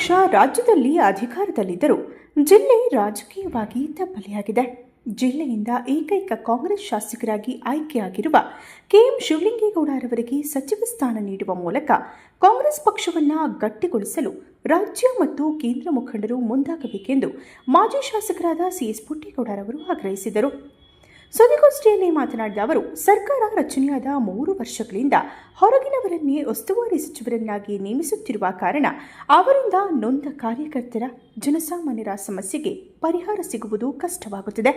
ಪಕ್ಷ ರಾಜ್ಯದಲ್ಲಿ ಅಧಿಕಾರದಲ್ಲಿದ್ದರೂ ಜಿಲ್ಲೆ ರಾಜಕೀಯವಾಗಿ ತಬ್ಬಲಿಯಾಗಿದೆ. ಜಿಲ್ಲೆಯಿಂದ ಏಕೈಕ ಕಾಂಗ್ರೆಸ್ ಶಾಸಕರಾಗಿ ಆಯ್ಕೆಯಾಗಿರುವ ಕೆಎಂ ಶಿವಲಿಂಗೇಗೌಡರವರಿಗೆ ಸಚಿವ ಸ್ಥಾನ ನೀಡುವ ಮೂಲಕ ಕಾಂಗ್ರೆಸ್ ಪಕ್ಷವನ್ನು ಗಟ್ಟಿಗೊಳಿಸಲು ರಾಜ್ಯ ಮತ್ತು ಕೇಂದ್ರ ಮುಖಂಡರು ಮುಂದಾಗಬೇಕೆಂದು ಮಾಜಿ ಶಾಸಕರಾದ ಸಿಎಸ್ ಪುಟ್ಟೇಗೌಡರವರು ಆಗ್ರಹಿಸಿದರು. ಸುದ್ದಿಗೋಷ್ಠಿಯಲ್ಲಿ ಮಾತನಾಡಿದ ಅವರು, ಸರ್ಕಾರ ರಚನೆಯಾದ 3 ವರ್ಷಗಳಿಂದ ಹೊರಗಿನವರನ್ನೇ ಉಸ್ತುವಾರಿ ಸಚಿವರನ್ನಾಗಿ ನೇಮಿಸುತ್ತಿರುವ ಕಾರಣ ಅವರಿಂದ ನೊಂದ ಕಾರ್ಯಕರ್ತರ, ಜನಸಾಮಾನ್ಯರ ಸಮಸ್ಯೆಗೆ ಪರಿಹಾರ ಸಿಗುವುದು ಕಷ್ಟವಾಗುತ್ತಿದೆ.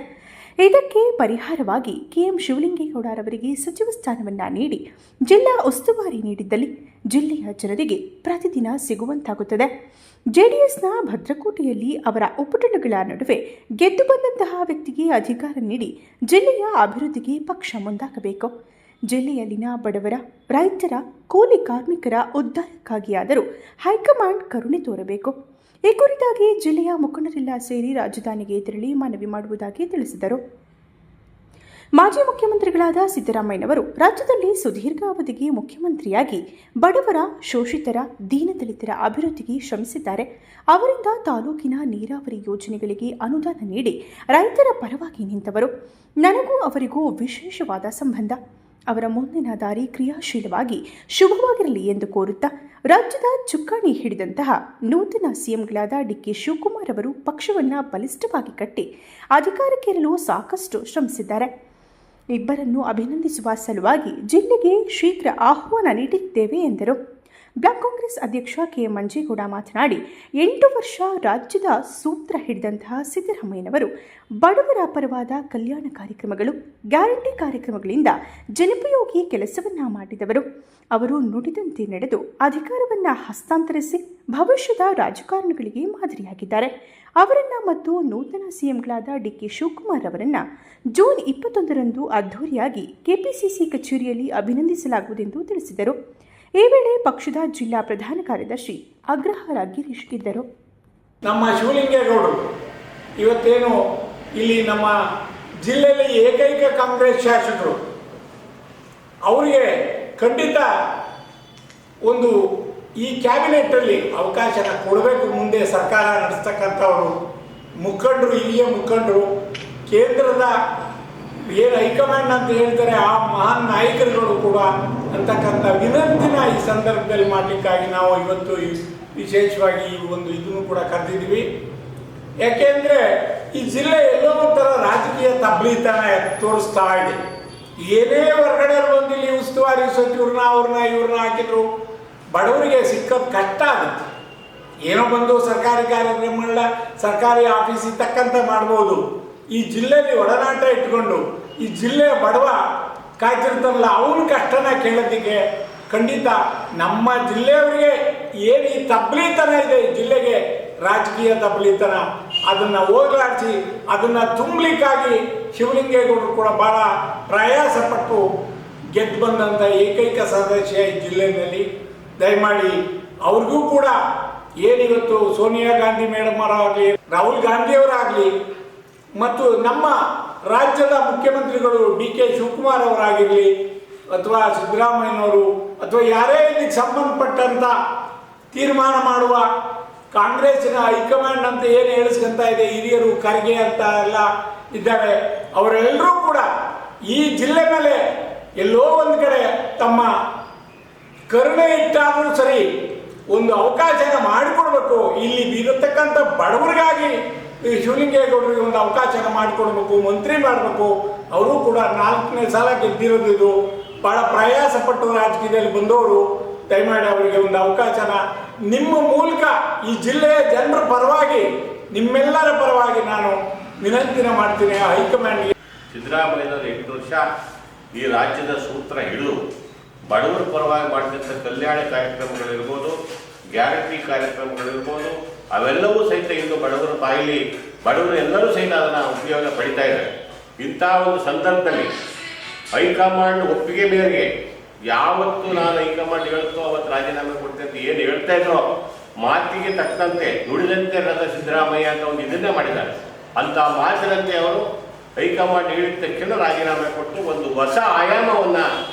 ಇದಕ್ಕೆ ಪರಿಹಾರವಾಗಿ ಕೆಎಂ ಶಿವಲಿಂಗೇಗೌಡರವರಿಗೆ ಸಚಿವ ಸ್ಥಾನವನ್ನು ನೀಡಿ ಜಿಲ್ಲಾ ಉಸ್ತುವಾರಿ ನೀಡಿದ್ದಲ್ಲಿ ಜಿಲ್ಲೆಯ ಜನರಿಗೆ ಪ್ರತಿದಿನ ಸಿಗುವಂತಾಗುತ್ತದೆ. ಜೆಡಿಎಸ್ನ ಭದ್ರಕೋಟೆಯಲ್ಲಿ ಅವರ ಉಪಟಳಗಳ ನಡುವೆ ಗೆದ್ದು ಬಂದಂತಹ ವ್ಯಕ್ತಿಗೆ ಅಧಿಕಾರ ನೀಡಿ ಜಿಲ್ಲೆಯ ಅಭಿವೃದ್ಧಿಗೆ ಪಕ್ಷ ಮುಂದಾಗಬೇಕು. ಜಿಲ್ಲೆಯಲ್ಲಿನ ಬಡವರ, ರೈತರ, ಕೂಲಿ ಕಾರ್ಮಿಕರ ಉದ್ಧಾರಕ್ಕಾಗಿಯಾದರೂ ಹೈಕಮಾಂಡ್ ಕರುಣೆ ತೋರಬೇಕು. ಈ ಕುರಿತಾಗಿ ಜಿಲ್ಲೆಯ ಮುಖಂಡರೆಲ್ಲ ಸೇರಿ ರಾಜಧಾನಿಗೆ ತೆರಳಿ ಮನವಿ ಮಾಡುವುದಾಗಿ ತಿಳಿಸಿದರು. ಮಾಜಿ ಮುಖ್ಯಮಂತ್ರಿಗಳಾದ ಸಿದ್ದರಾಮಯ್ಯನವರು ರಾಜ್ಯದಲ್ಲಿ ಸುದೀರ್ಘ ಅವಧಿಗೆ ಮುಖ್ಯಮಂತ್ರಿಯಾಗಿ ಬಡವರ, ಶೋಷಿತರ, ದೀನದಲಿತರ ಅಭಿವೃದ್ಧಿಗೆ ಶ್ರಮಿಸಿದ್ದಾರೆ. ಅವರಿಂದ ತಾಲೂಕಿನ ನೀರಾವರಿ ಯೋಜನೆಗಳಿಗೆ ಅನುದಾನ ನೀಡಿ ರೈತರ ಪರವಾಗಿ ನಿಂತವರು. ನನಗೂ ಅವರಿಗೂ ವಿಶೇಷವಾದ ಸಂಬಂಧ. ಅವರ ಮುಂದಿನ ದಾರಿ ಕ್ರಿಯಾಶೀಲವಾಗಿ ಶುಭವಾಗಿರಲಿ ಎಂದು ಕೋರುತ್ತಾ, ರಾಜ್ಯದ ಚುಕ್ಕಾಣಿ ಹಿಡಿದಂತಹ ನೂತನ ಸಿಎಂಗಳಾದ ಡಿಕೆ ಶಿವಕುಮಾರ್ ಅವರು ಪಕ್ಷವನ್ನು ಬಲಿಷ್ಠವಾಗಿ ಕಟ್ಟಿ ಅಧಿಕಾರಕ್ಕೇರಲು ಸಾಕಷ್ಟು ಶ್ರಮಿಸಿದ್ದಾರೆ. ಇಬ್ಬರನ್ನು ಅಭಿನಂದಿಸುವ ಸಲುವಾಗಿ ಜಿಲ್ಲೆಗೆ ಶೀಘ್ರ ಆಹ್ವಾನ ನೀಡಿದ್ದೇವೆ ಎಂದರು. ಬ್ಲಾಕ್ ಕಾಂಗ್ರೆಸ್ ಅಧ್ಯಕ್ಷ ಕೆಎಂ ಮಂಜೇಗೌಡ ಮಾತನಾಡಿ, 8 ವರ್ಷ ರಾಜ್ಯದ ಸೂತ್ರ ಹಿಡಿದಂತಹ ಸಿದ್ದರಾಮಯ್ಯನವರು ಬಡವರ ಪರವಾದ ಕಲ್ಯಾಣ ಕಾರ್ಯಕ್ರಮಗಳು, ಗ್ಯಾರಂಟಿ ಕಾರ್ಯಕ್ರಮಗಳಿಂದ ಜನೋಪಯೋಗಿ ಕೆಲಸವನ್ನ ಮಾಡಿದವರು. ಅವರು ನುಡಿದಂತೆ ನಡೆದು ಅಧಿಕಾರವನ್ನು ಹಸ್ತಾಂತರಿಸಿ ಭವಿಷ್ಯದ ರಾಜಕಾರಣಿಗಳಿಗೆ ಮಾದರಿಯಾಗಿದ್ದಾರೆ. ಅವರನ್ನ ಮತ್ತು ನೂತನ ಸಿಎಂಗಳಾದ ಡಿಕೆ ಶಿವಕುಮಾರ್ ಅವರನ್ನ ಜೂನ್ 21ರಂದು ಅದ್ಧೂರಿಯಾಗಿ ಕೆಪಿಸಿಸಿ ಕಚೇರಿಯಲ್ಲಿ ಅಭಿನಂದಿಸಲಾಗುವುದೆಂದು ತಿಳಿಸಿದರು. ಈ ವೇಳೆ ಪಕ್ಷದ ಜಿಲ್ಲಾ ಪ್ರಧಾನ ಕಾರ್ಯದರ್ಶಿ ಅಗ್ರಹಾರ ಗಿರೀಶ್ ಇದ್ದರು. ನಮ್ಮ ಶಿವಲಿಂಗೇಗೌಡರು ಇವತ್ತೇನು ಇಲ್ಲಿ ನಮ್ಮ ಜಿಲ್ಲೆಯಲ್ಲಿ ಏಕೈಕ ಕಾಂಗ್ರೆಸ್ ಶಾಸಕರು, ಅವರಿಗೆ ಖಂಡಿತ ಒಂದು ಈ ಕ್ಯಾಬಿನೆಟ್ಟಲ್ಲಿ ಅವಕಾಶನ ಕೊಡಬೇಕು. ಮುಂದೆ ಸರ್ಕಾರ ನಡೆಸ್ತಕ್ಕಂಥವರು ಮುಖಂಡರು, ಹಿರಿಯ ಮುಖಂಡರು, ಕೇಂದ್ರದ ಏನು ಹೈಕಮಾಂಡ್ ಅಂತ ಹೇಳ್ತಾರೆ ಆ ಮಹಾನ್ ನಾಯಕರುಗಳು ಕೂಡ ಅಂತಕ್ಕಂಥ ವಿನಂತಿನ ಈ ಸಂದರ್ಭದಲ್ಲಿ ಮಾಡಲಿಕ್ಕಾಗಿ ನಾವು ಇವತ್ತು ವಿಶೇಷವಾಗಿ ಈ ಒಂದು ಇದನ್ನು ಕೂಡ ಕರೆದಿದ್ದೀವಿ. ಯಾಕೆಂದರೆ ಈ ಜಿಲ್ಲೆ ಎಲ್ಲೋ ಒಂಥರ ರಾಜಕೀಯ ತಬ್ಲೀತನ ತೋರಿಸ್ತಾ ಇದೆ. ಏನೇ ಹೊರಗಡೆ ಬಂದು ಇಲ್ಲಿ ಉಸ್ತುವಾರಿ ಸಚಿವರನ್ನ ಇವ್ರನ್ನ ಹಾಕಿದ್ರು ಬಡವರಿಗೆ ಸಿಕ್ಕೋದು ಕಷ್ಟ ಆಗುತ್ತೆ. ಏನೋ ಬಂದು ಸರ್ಕಾರಿ ಕಾರ್ಯಕ್ರಮಗಳನ್ನ ಸರ್ಕಾರಿ ಆಫೀಸಿಗೆ ತಕ್ಕಂತೆ ಮಾಡ್ಬೋದು. ಈ ಜಿಲ್ಲೆಯಲ್ಲಿ ಒಡನಾಟ ಇಟ್ಕೊಂಡು ಈ ಜಿಲ್ಲೆಯ ಬಡವ ಕಾಯ್ತಿರ್ತಾರಲ್ಲ ಅವನ ಕಷ್ಟನ ಕೇಳೋದಕ್ಕೆ ಖಂಡಿತ ನಮ್ಮ ಜಿಲ್ಲೆಯವರಿಗೆ ಏನು ಈ ತಬ್ಲೀತನ ಇದೆ, ಈ ಜಿಲ್ಲೆಗೆ ರಾಜಕೀಯ ತಬ್ಲೀತನ, ಅದನ್ನು ಹೋಗಲಾಡಿಸಿ ಅದನ್ನು ತುಂಬಲಿಕ್ಕಾಗಿ ಶಿವಲಿಂಗೇಗೌಡರು ಕೂಡ ಭಾಳ ಪ್ರಯಾಸಪಟ್ಟು ಗೆದ್ದು ಬಂದಂಥ ಏಕೈಕ ಸದಸ್ಯ ಈ ಜಿಲ್ಲೆಯಲ್ಲಿ. ದಯಮಾಡಿ ಅವ್ರಿಗೂ ಕೂಡ ಏನಿವತ್ತು ಸೋನಿಯಾ ಗಾಂಧಿ ಮೇಡಮ್ ಅವರಾಗಲಿ, ರಾಹುಲ್ ಗಾಂಧಿಯವರಾಗಲಿ ಮತ್ತು ನಮ್ಮ ರಾಜ್ಯದ ಮುಖ್ಯಮಂತ್ರಿಗಳು ಡಿಕೆ ಶಿವಕುಮಾರ್ ಅವರಾಗಿರಲಿ ಅಥವಾ ಸಿದ್ದರಾಮಯ್ಯನವರು ಅಥವಾ ಯಾರೇ ಇದಕ್ಕೆ ಸಂಬಂಧಪಟ್ಟಂಥ ತೀರ್ಮಾನ ಮಾಡುವ ಕಾಂಗ್ರೆಸ್ಸಿನ ಹೈಕಮಾಂಡ್ ಅಂತ ಏನು ಹೇಳಿಸ್ಕೊಂತ ಇದೆ, ಹಿರಿಯರು, ಖರ್ಗೆ ಅಂತ ಎಲ್ಲ ಇದ್ದಾರೆ, ಅವರೆಲ್ಲರೂ ಕೂಡ ಈ ಜಿಲ್ಲೆ ಮೇಲೆ ಎಲ್ಲೋ ಒಂದು ಕಡೆ ತಮ್ಮ ಕರುಣೆ ಇಟ್ಟಾದರೂ ಸರಿ ಒಂದು ಅವಕಾಶನ ಮಾಡಿಕೊಡ್ಬೇಕು. ಇಲ್ಲಿ ಇರತಕ್ಕಂಥ ಬಡವರಿಗಾಗಿ ಶಿವಲಿಂಗೇಗೌಡರಿಗೆ ಒಂದು ಅವಕಾಶನ ಮಾಡಿಕೊಡ್ಬೇಕು, ಮಂತ್ರಿ ಮಾಡಬೇಕು. ಅವರು ಕೂಡ 4ನೇ ಸಲ ಗೆದ್ದಿರೋದು, ಭಾಳ ಪ್ರಯಾಸಪಟ್ಟು ರಾಜಕೀಯದಲ್ಲಿ ಬಂದವರು. ದಯಮಾಡಿ ಅವರಿಗೆ ಒಂದು ಅವಕಾಶನ ನಿಮ್ಮ ಮೂಲಕ ಈ ಜಿಲ್ಲೆಯ ಜನರ ಪರವಾಗಿ, ನಿಮ್ಮೆಲ್ಲರ ಪರವಾಗಿ ನಾನು ವಿನಂತಿನ ಮಾಡ್ತೀನಿ ಹೈಕಮಾಂಡ್ಗೆ. ಸಿದ್ದರಾಮಯ್ಯನವರು 8 ವರ್ಷ ಈ ರಾಜ್ಯದ ಸೂತ್ರ ಹಿಡಿದು ಬಡವರ ಪರವಾಗಿ ಮಾಡಿದಂಥ ಕಲ್ಯಾಣ ಕಾರ್ಯಕ್ರಮಗಳಿರ್ಬೋದು, ಗ್ಯಾರಂಟಿ ಕಾರ್ಯಕ್ರಮಗಳಿರ್ಬೋದು, ಅವೆಲ್ಲವೂ ಸಹಿತ ಇಂದು ಬಡವರ ಬಾಯಿಲಿ ಬಡವರು ಎಲ್ಲರೂ ಸಹಿತ ಅದನ್ನು ಉಪಯೋಗ ಪಡಿತಾ ಇದ್ದಾರೆ. ಇಂಥ ಒಂದು ಸಂದರ್ಭದಲ್ಲಿ ಹೈಕಮಾಂಡ್ ಒಪ್ಪಿಗೆ ಮೇರೆಗೆ ಯಾವತ್ತು ನಾನು ಹೈಕಮಾಂಡ್ ಹೇಳುತ್ತೋ ಅವತ್ತು ರಾಜೀನಾಮೆ ಕೊಡ್ತೇನೆ ಅಂತ ಏನು ಹೇಳ್ತಾ ಇದ್ರೋ ಮಾತಿಗೆ ತಕ್ಕಂತೆ ನುಡಿದಂತೆ ನಡೆದ ಸಿದ್ದರಾಮಯ್ಯ ಅಂತ ಒಂದು ಇದನ್ನೇ ಮಾಡಿದ್ದಾರೆ. ಅಂಥ ಮಾತಿನಂತೆ ಅವರು ಹೈಕಮಾಂಡ್ ಹೇಳಿದ ತಕ್ಷಣ ರಾಜೀನಾಮೆ ಕೊಟ್ಟು ಒಂದು ಹೊಸ ಆಯಾಮವನ್ನು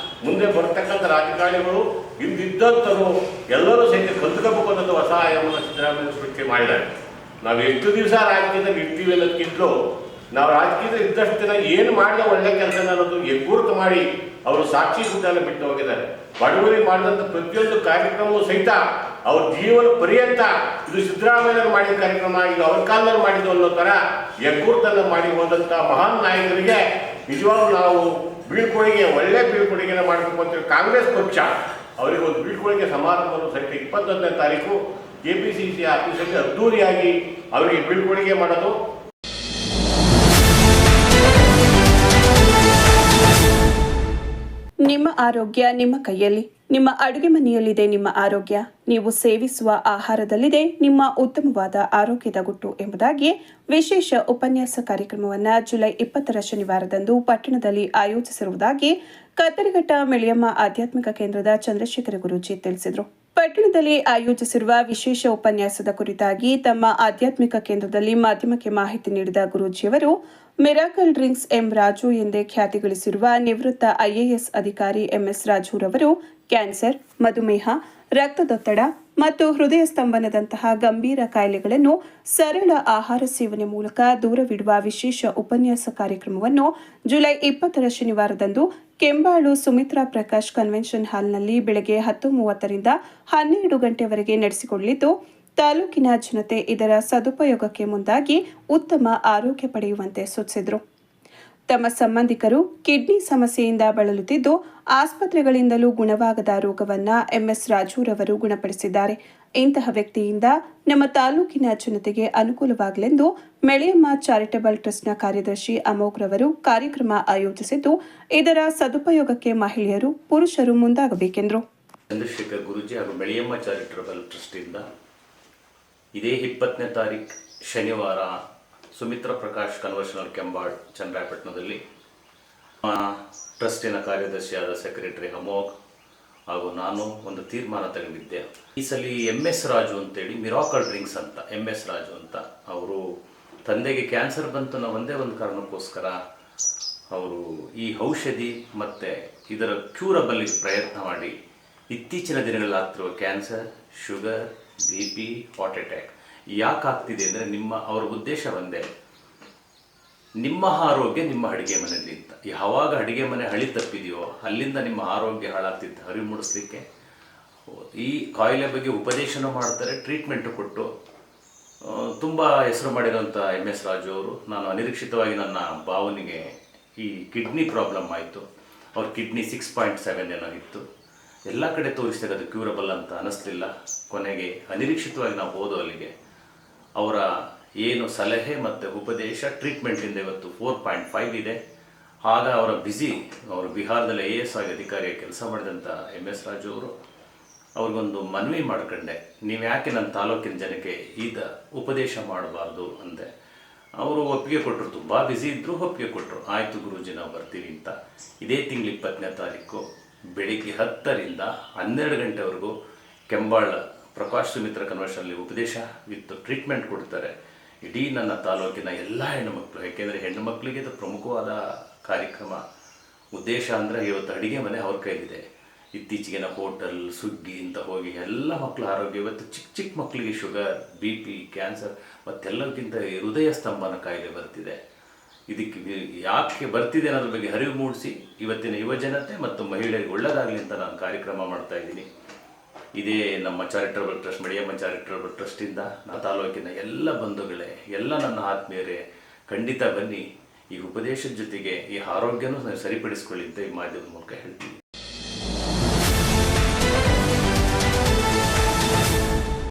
ಮುಂದೆ ಬರ್ತಕ್ಕಂಥ ರಾಜಕಾರಣಿಗಳು ಇದ್ದಂಥರು ಎಲ್ಲರೂ ಸಹಿತ ಕಲ್ತ್ಕೋಬೇಕು ಅನ್ನೋದು ಹೊಸ ಆಯಾಮವನ್ನು ಸಿದ್ದರಾಮಯ್ಯ ಸೃಷ್ಟಿ ಮಾಡಿದ್ದಾರೆ. ನಾವು ಎಷ್ಟು ದಿವಸ ರಾಜಕೀಯದಲ್ಲಿ ಇರ್ತೀವಿ ಅನ್ನೋದಕ್ಕಿಂತಲೂ ನಾವು ರಾಜಕೀಯದಲ್ಲಿ ಇದ್ದಷ್ಟು ದಿನ ಏನು ಮಾಡಿದ ಒಳ್ಳೆ ಕೆಲಸ ಅನ್ನೋದು ಎಗ್ಗುರುತು ಮಾಡಿ ಅವರು ಸಾಕ್ಷಿ ಸುದ್ದಾನೆ ಬಿಟ್ಟು ಹೋಗಿದ್ದಾರೆ. ಬಡವರಿಗೆ ಮಾಡಿದಂಥ ಪ್ರತಿಯೊಂದು ಕಾರ್ಯಕ್ರಮವೂ ಸಹಿತ ಅವ್ರ ಜೀವನ ಪರ್ಯಂತ ಇದು ಸಿದ್ದರಾಮಯ್ಯರು ಮಾಡಿದ ಕಾರ್ಯಕ್ರಮ, ಈಗ ಅವ್ರ ಕಾಲದಲ್ಲಿ ಮಾಡಿದ್ದು ಅನ್ನೋ ಥರ ಎಗ್ಗುರುತನ್ನು ಮಾಡಿ ಹೋದಂಥ ಮಹಾನ್ ನಾಯಕರಿಗೆ ನಿಜವಾಗ್ಲೂ ನಾವು ಬೀಳ್ಕೊಡುಗೆ, ಒಳ್ಳೆ ಬೀಳ್ಕೊಡುಗೆನ ಮಾಡಬೇಕು ಅಂತೇಳಿ ಕಾಂಗ್ರೆಸ್ ಪಕ್ಷ ಅವರಿಗೆ ಒಂದು ಬೀಳ್ಕೊಡುಗೆ ಸಮಾರಂಭವನ್ನು ಸಹಿತ 21ನೇ ತಾರೀಕು KPCC ಆಫೀಸಲ್ಲಿ ಅದ್ದೂರಿಯಾಗಿ ಅವರಿಗೆ ಬೀಳ್ಕೊಡುಗೆ ಮಾಡೋದು. ನಿಮ್ಮ ಆರೋಗ್ಯ ನಿಮ್ಮ ಕೈಯಲ್ಲಿ. ನಿಮ್ಮ ಅಡುಗೆ ಮನೆಯಲ್ಲಿದೆ ನಿಮ್ಮ ಆರೋಗ್ಯ. ನೀವು ಸೇವಿಸುವ ಆಹಾರದಲ್ಲಿದೆ ನಿಮ್ಮ ಉತ್ತಮವಾದ ಆರೋಗ್ಯದ ಗುಟ್ಟು ಎಂಬುದಾಗಿ ವಿಶೇಷ ಉಪನ್ಯಾಸ ಕಾರ್ಯಕ್ರಮವನ್ನು ಜುಲೈ 20 ಶನಿವಾರದಂದು ಪಟ್ಟಣದಲ್ಲಿ ಆಯೋಜಿಸಿರುವುದಾಗಿ ಕತ್ತರಿಘಟ್ಟ ಮೆಳಿಯಮ್ಮ ಆಧ್ಯಾತ್ಮಿಕ ಕೇಂದ್ರದ ಚಂದ್ರಶೇಖರ ಗುರೂಜಿ ತಿಳಿಸಿದರು. ಪಟ್ಟಣದಲ್ಲಿ ಆಯೋಜಿಸಿರುವ ವಿಶೇಷ ಉಪನ್ಯಾಸದ ಕುರಿತಾಗಿ ತಮ್ಮ ಆಧ್ಯಾತ್ಮಿಕ ಕೇಂದ್ರದಲ್ಲಿ ಮಾಧ್ಯಮಕ್ಕೆ ಮಾಹಿತಿ ನೀಡಿದ ಗುರೂಜಿಯವರು, ಮಿರಾಕಲ್ ಡ್ರಿಂಕ್ಸ್ ಎಂ ರಾಜು ಎಂದೇ ಖ್ಯಾತಿ ಗಳಿಸಿರುವ ನಿವೃತ್ತ IAS ಅಧಿಕಾರಿ MS ರಾಜುರವರು ಕ್ಯಾನ್ಸರ್, ಮಧುಮೇಹ, ರಕ್ತದೊತ್ತಡ ಮತ್ತು ಹೃದಯ ಸ್ತಂಭನದಂತಹ ಗಂಭೀರ ಕಾಯಿಲೆಗಳನ್ನು ಸರಳ ಆಹಾರ ಸೇವನೆ ಮೂಲಕ ದೂರವಿಡುವ ವಿಶೇಷ ಉಪನ್ಯಾಸ ಕಾರ್ಯಕ್ರಮವನ್ನು ಜುಲೈ 20 ಶನಿವಾರದಂದು ಕೆಂಬಾಳು ಸುಮಿತ್ರಾ ಪ್ರಕಾಶ್ ಕನ್ವೆನ್ಷನ್ ಹಾಲ್ನಲ್ಲಿ ಬೆಳಗ್ಗೆ 10:30ರಿಂದ 12 ಗಂಟೆವರೆಗೆ ನಡೆಸಿಕೊಳ್ಳಲಿದ್ದು, ತಾಲೂಕಿನ ಜನತೆ ಇದರ ಸದುಪಯೋಗಕ್ಕೆ ಮುಂದಾಗಿ ಉತ್ತಮ ಆರೋಗ್ಯ ಪಡೆಯುವಂತೆ ಸೂಚಿಸಿದರು. ತಮ್ಮ ಸಂಬಂಧಿಕರು ಕಿಡ್ನಿ ಸಮಸ್ಯೆಯಿಂದ ಬಳಲುತ್ತಿದ್ದು ಆಸ್ಪತ್ರೆಗಳಿಂದಲೂ ಗುಣವಾಗದ ರೋಗವನ್ನು MS ರಾಜುರವರು ಗುಣಪಡಿಸಿದ್ದಾರೆ. ಇಂತಹ ವ್ಯಕ್ತಿಯಿಂದ ನಮ್ಮ ತಾಲೂಕಿನ ಜನತೆಗೆ ಅನುಕೂಲವಾಗಲೆಂದು ಮೆಳೆಯಮ್ಮ ಚಾರಿಟಬಲ್ ಟ್ರಸ್ಟ್ನ ಕಾರ್ಯದರ್ಶಿ ಅಮೋಘ್ ರವರು ಕಾರ್ಯಕ್ರಮ ಆಯೋಜಿಸಿದ್ದು, ಇದರ ಸದುಪಯೋಗಕ್ಕೆ ಮಹಿಳೆಯರು, ಪುರುಷರು ಮುಂದಾಗಬೇಕೆಂದರು. ಚಂದ್ರಶೇಖರ್ ಗುರೂಜಿ ಹಾಗೂ ಮೆಳೆಯಮ್ಮ ಚಾರಿಟಬಲ್ ಟ್ರಸ್ಟಿಂದ ಇದೇ 20ನೇ ತಾರೀಕು ಶನಿವಾರ ಸುಮಿತ್ರಾ ಪ್ರಕಾಶ್ ಕನ್ವೆನ್ಷನ್ ಕೆಂಬಾಳ್ ಚನ್ನರಾಯಪಟ್ಟಣದಲ್ಲಿ ಟ್ರಸ್ಟಿನ ಕಾರ್ಯದರ್ಶಿಯಾದ ಸೆಕ್ರೆಟರಿ ಅಮೋಘ್ ಹಾಗೂ ನಾನು ಒಂದು ತೀರ್ಮಾನ ತಗೊಂಡಿದ್ದೆ. ಈ ಸಲ MS ರಾಜು ಅಂತೇಳಿ ಮಿರಾಕಲ್ ಡ್ರಿಂಕ್ಸ್ ಅಂತ MS ರಾಜು ಅಂತ ಅವರು ತಂದೆಗೆ ಕ್ಯಾನ್ಸರ್ ಬಂತು ಅನ್ನೋ ಒಂದೇ ಒಂದು ಕಾರಣಕ್ಕೋಸ್ಕರ ಅವರು ಈ ಔಷಧಿ ಮತ್ತು ಇದರ ಕ್ಯೂರಬಲ್ ಪ್ರಯತ್ನ ಮಾಡಿ ಇತ್ತೀಚಿನ ದಿನಗಳಲ್ಲಿ ಆಗ್ತಿರುವ cancer, sugar, BP, heart attack ಯಾಕೆ ಆಗ್ತಿದೆ ಅಂದರೆ ಅವರ ಉದ್ದೇಶ ಒಂದೇ, ನಿಮ್ಮ ಆರೋಗ್ಯ ನಿಮ್ಮ ಅಡುಗೆ ಮನೆಯಲ್ಲಿ ಅಂತ. ಯಾವಾಗ ಅಡುಗೆ ಮನೆ ಹಳಿ ತಪ್ಪಿದೆಯೋ ಅಲ್ಲಿಂದ ನಿಮ್ಮ ಆರೋಗ್ಯ ಹಾಳಾಗ್ತಿತ್ತು ಅರಿವು ಮೂಡಿಸ್ಲಿಕ್ಕೆ ಈ ಕಾಯಿಲೆ ಬಗ್ಗೆ ಉಪದೇಶನ ಮಾಡ್ತಾರೆ, ಟ್ರೀಟ್ಮೆಂಟು ಕೊಟ್ಟು ತುಂಬ ಹೆಸರು ಮಾಡಿರೋಂಥ MS ರಾಜು ಅವರು. ನಾನು ಅನಿರೀಕ್ಷಿತವಾಗಿ ನನ್ನ ಭಾವನಿಗೆ ಈ ಕಿಡ್ನಿ ಪ್ರಾಬ್ಲಮ್ ಆಯಿತು. ಅವ್ರ ಕಿಡ್ನಿ 6.7 ಏನೋ ಇತ್ತು. ಎಲ್ಲ ಕಡೆ ತೋರಿಸಿದಾಗ ಅದು ಕ್ಯೂರಬಲ್ ಅಂತ ಅನ್ನಿಸ್ಲಿಲ್ಲ. ಕೊನೆಗೆ ಅನಿರೀಕ್ಷಿತವಾಗಿ ನಾವು ಹೋದೋ ಅಲ್ಲಿಗೆ ಅವರ ಏನು ಸಲಹೆ ಮತ್ತು ಉಪದೇಶ ಟ್ರೀಟ್ಮೆಂಟಿಂದ ಇವತ್ತು 4.5 ಇದೆ. ಆಗ ಅವರ ಅವರು ಬಿಹಾರದಲ್ಲಿ IAS ಆಗಿ ಅಧಿಕಾರಿಯಾಗಿ ಕೆಲಸ ಮಾಡಿದಂಥ MS ರಾಜು ಅವರು ಅವ್ರಿಗೊಂದು ಮನವಿ ಮಾಡ್ಕೊಂಡೆ, ನೀವು ಯಾಕೆ ನನ್ನ ತಾಲೂಕಿನ ಜನಕ್ಕೆ ಈಗ ಉಪದೇಶ ಮಾಡಬಾರ್ದು ಅಂದೆ. ಅವರು ಒಪ್ಪಿಗೆ ಕೊಟ್ಟರು, ತುಂಬ ಬ್ಯುಸಿ ಇದ್ದರು, ಒಪ್ಪಿಗೆ ಕೊಟ್ಟರು. ಆಯಿತು ಗುರೂಜಿ ನಾವು ಬರ್ತೀವಿ ಅಂತ. ಇದೇ ತಿಂಗಳು 20ನೇ ತಾರೀಕು ಬೆಳಿಗ್ಗೆ 10ರಿಂದ 12 ಗಂಟೆವರೆಗೂ ಕೆಂಬಾಳ ಪ್ರಕಾಶ್ ಸುಮಿತ್ರಾ ಕನ್ವೆನ್ಷನಲ್ಲಿ ಉಪದೇಶ ವಿತ್ ಟ್ರೀಟ್ಮೆಂಟ್ ಕೊಡ್ತಾರೆ. ಇಡೀ ನನ್ನ ತಾಲೂಕಿನ ಎಲ್ಲ ಹೆಣ್ಣುಮಕ್ಕಳು, ಯಾಕೆಂದರೆ ಹೆಣ್ಣುಮಕ್ಕಳಿಗೆ ಇದು ಪ್ರಮುಖವಾದ ಕಾರ್ಯಕ್ರಮ. ಉದ್ದೇಶ ಅಂದರೆ ಇವತ್ತು ಅಡುಗೆ ಮನೆ ಅವ್ರ ಕೈಲಿದೆ. ಇತ್ತೀಚೆಗೆ ಹೋಟೆಲ್, ಸ್ವಿಗ್ಗಿ ಅಂತ ಹೋಗಿ ಎಲ್ಲ ಮಕ್ಕಳ ಆರೋಗ್ಯ ಇವತ್ತು ಚಿಕ್ಕ ಮಕ್ಕಳಿಗೆ ಶುಗರ್, BP, ಕ್ಯಾನ್ಸರ್ ಮತ್ತೆಲ್ಲಕ್ಕಿಂತ ಹೃದಯ ಸ್ತಂಭನ ಕಾಯಿಲೆ ಬರ್ತಿದೆ. ಇದಕ್ಕೆ ಯಾಕೆ ಬರ್ತಿದೆ ಅನ್ನೋದ್ರ ಬಗ್ಗೆ ಅರಿವು ಮೂಡಿಸಿ ಇವತ್ತಿನ ಯುವಜನತೆ ಮತ್ತು ಮಹಿಳೆಯರಿಗೆ ಒಳ್ಳೆಯದಾಗಲಿ ಅಂತ ನಾನು ಕಾರ್ಯಕ್ರಮ ಮಾಡ್ತಾಯಿದ್ದೀನಿ. ಇದೇ ನಮ್ಮ ಚಾರಿಟಬಲ್ ಟ್ರಸ್ಟ್, ಮೆಳಿಯಮ್ಮ ಚಾರಿಟಬಲ್ ಟ್ರಸ್ಟಿಂದ ತಾಲೂಕಿನ ಎಲ್ಲ ಬಂಧುಗಳೇ, ಎಲ್ಲ ನನ್ನ ಆತ್ಮೀಯರೇ, ಖಂಡಿತ ಬನ್ನಿ. ಈ ಉಪದೇಶದ ಜೊತೆಗೆ ಈ ಆರೋಗ್ಯನೂ ಸರಿಪಡಿಸ್ಕೊಳ್ಳಿ ಅಂತ ಈ ಮಾಧ್ಯಮದ ಮೂಲಕ ಹೇಳ್ತೀನಿ.